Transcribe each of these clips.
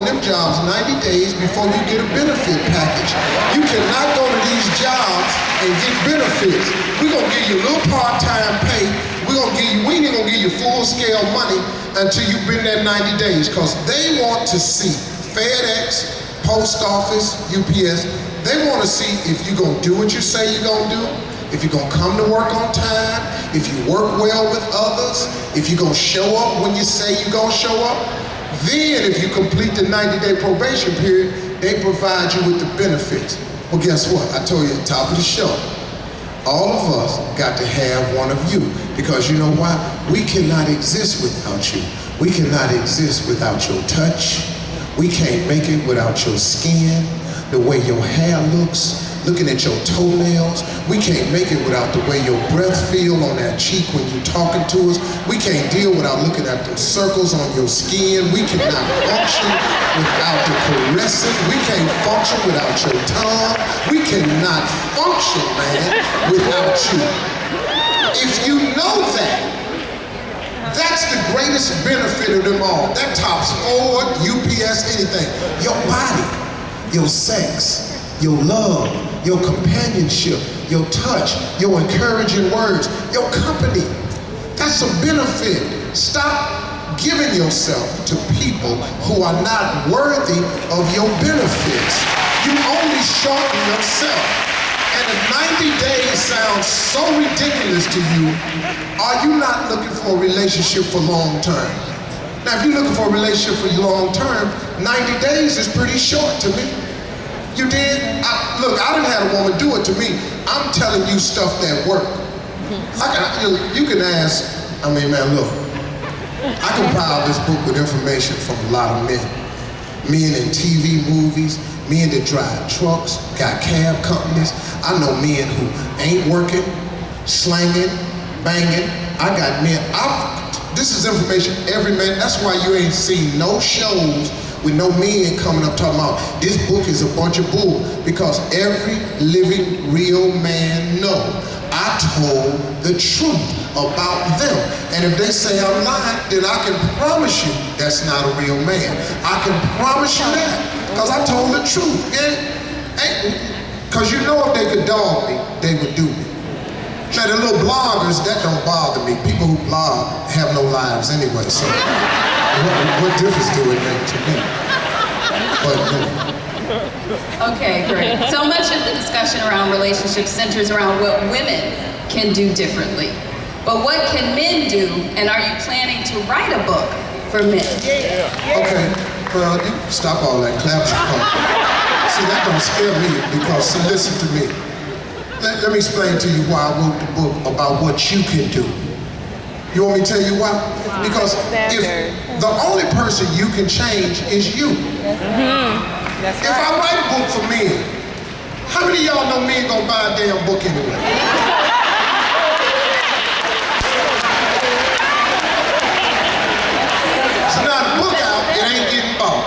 them jobs 90 days before you get a benefit package. You cannot go to these jobs and get benefits. We're gonna give you a little part-time pay. We ain't gonna give you full-scale money until you've been there 90 days, because they want to see FedEx, Post Office, UPS, they want to see if you're gonna do what you say you're gonna do, if you're gonna come to work on time, if you work well with others, if you're gonna show up when you say you're gonna show up. Then if you complete the 90-day probation period, they provide you with the benefits. Well, guess what? I told you at the top of the show, all of us got to have one of you, because you know why? We cannot exist without you. We cannot exist without your touch. We can't make it without your skin, the way your hair looks, looking at your toenails. We can't make it without the way your breath feel on that cheek when you're talking to us. We can't deal without looking at the circles on your skin. We cannot function without the caressing. We can't function without your tongue. We cannot function, man, without you. If you know that, that's the greatest benefit of them all. That tops Ford, UPS, anything. Your body, your sex, your love, your companionship, your touch, your encouraging words, your company. That's a benefit. Stop giving yourself to people who are not worthy of your benefits. You only shorten yourself. And if 90 days sounds so ridiculous to you, are you not looking for a relationship for long term? Now, if you're looking for a relationship for long term, 90 days is pretty short to me. You did? Look, I didn't have a woman do it to me. I'm telling you stuff that worked. You can ask, man, look, I compiled this book with information from a lot of men. Men in TV, movies, men that drive trucks, got cab companies. I know men who ain't working, slanging, banging. I got men, this is information every man, that's why you ain't seen no shows with no men coming up talking about this book is a bunch of bull, because every living real man know I told the truth about them. And if they say I'm lying, then I can promise you that's not a real man. I can promise you that, because I told the truth. Because you know if they could dog me, they would do me. Now the little bloggers, that don't bother me. People who blog have no lives anyway, so what difference do it make to me? Okay, great. So much of the discussion around relationships centers around what women can do differently. But what can men do, and are you planning to write a book for men? Okay, well, you stop all that, clap your hands. See, that don't scare me, because, see, listen to me. Let me explain to you why I wrote the book about what you can do. You want me to tell you why? Because if the only person you can change is you. If I write a book for men, how many of y'all know men gonna buy a damn book anyway? So now the book out, it ain't getting bought.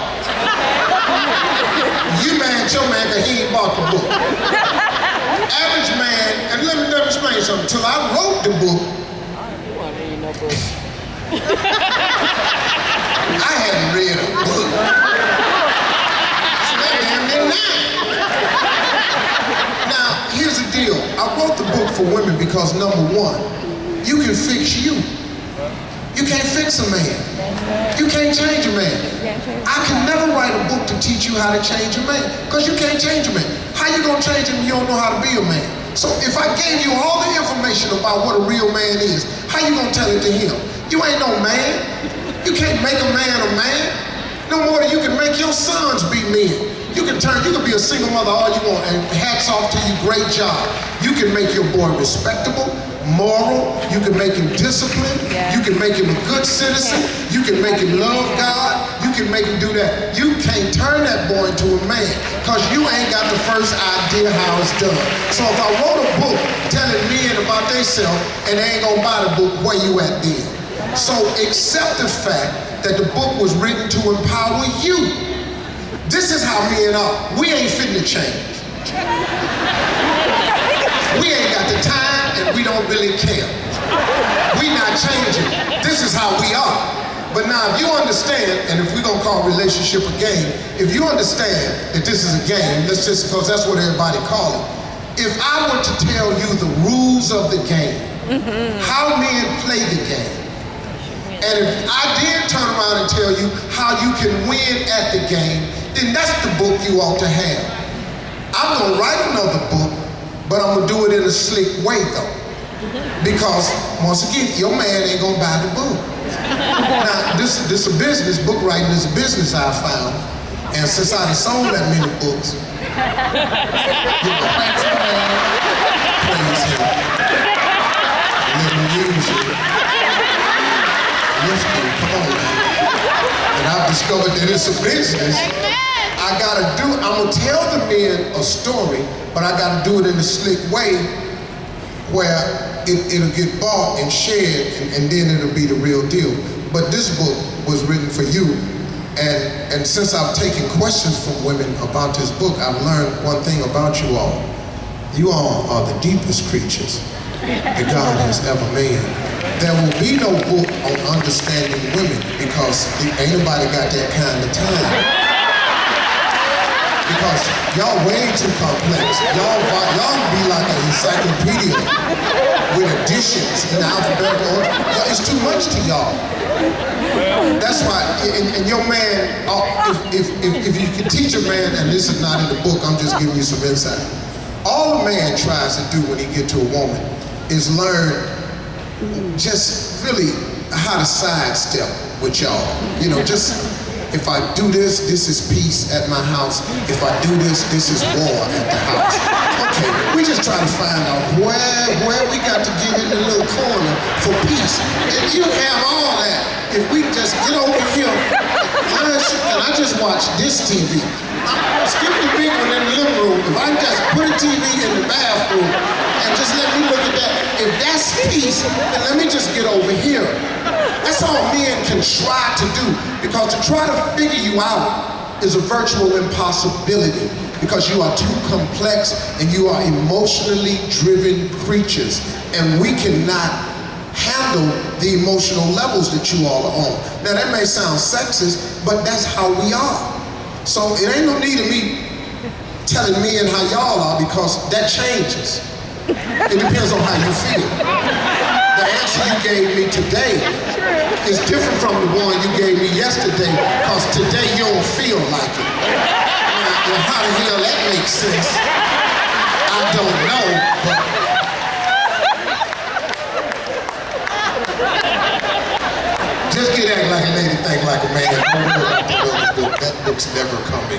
You mad at your man that he ain't bought the book. Average man, and let me explain something. Till I wrote the book, I hadn't read a book. So that damn near 9. Now, here's the deal. I wrote the book for women because, number one, you can fix you. You can't fix a man. You can't change a man. I can never write a book to teach you how to change a man, because you can't change a man. How you gonna change him if you don't know how to be a man? So if I gave you all the information about what a real man is, how you gonna tell it to him? You ain't no man. You can't make a man a man. No more than you can make your sons be men. You can be a single mother all you want, and hats off to you, great job. You can make your boy respectable, moral, you can make him disciplined, you can make him a good citizen, you can make him love God, you can make him do that. You can't turn that boy into a man, because you ain't got the first idea how it's done. So if I wrote a book telling men about themselves and they ain't gonna buy the book, where you at then? So accept the fact that the book was written to empower you. This is how men are. We ain't fitting to change. We ain't got the time and we don't really care. We not changing. This is how we are. But now, if you understand, and if we're gonna call relationship a game, if you understand that this is a game, let's just, because that's what everybody call it. If I were to tell you the rules of the game, how men play the game, and if I did turn around and tell you how you can win at the game, then that's the book you ought to have. I'm gonna write another book, but I'm gonna do it in a slick way though. Because once again, your man ain't gonna buy the book. Now, this is a business, book writing is a business I found. And since I done sold that many books, praise him. Let him use you. Lift him, come on man. And I've discovered that it's a business. I'm gonna tell the men a story, but I gotta do it in a slick way where it'll get bought and shared, and then it'll be the real deal. But this book was written for you, and since I've taken questions from women about this book, I've learned one thing about you all. You all are the deepest creatures that God has ever made. There will be no book on understanding women because ain't nobody got that kind of time. Because y'all way too complex. Y'all be like an encyclopedia with additions in alphabetical order. It's too much to y'all. That's why, and your man, if you can teach a man, and this is not in the book, I'm just giving you some insight. All a man tries to do when he get to a woman is learn just really how to sidestep with y'all. You know, just if I do this, this is peace at my house. If I do this, this is war at the house. Okay, we just try to find out where we got to get in the little corner for peace. And you have all that. If we just get over here, and I just watch this TV. Skip the big one in the living room. If I just put a TV in the bathroom and just let me look at that, if that's peace, then let me just get over here. That's all men can try to do, because to try to figure you out is a virtual impossibility, because you are too complex and you are emotionally driven creatures, and we cannot handle the emotional levels that you all are on. Now that may sound sexist, but that's how we are. So it ain't no need of me telling men how y'all are, because that changes. It depends on how you feel. The answer you gave me today is different from the one you gave me yesterday, because today you don't feel like it. Now, how the hell that makes sense, I don't know, but just get act like a lady, think like a man. Don't worry about the book. That book's never coming.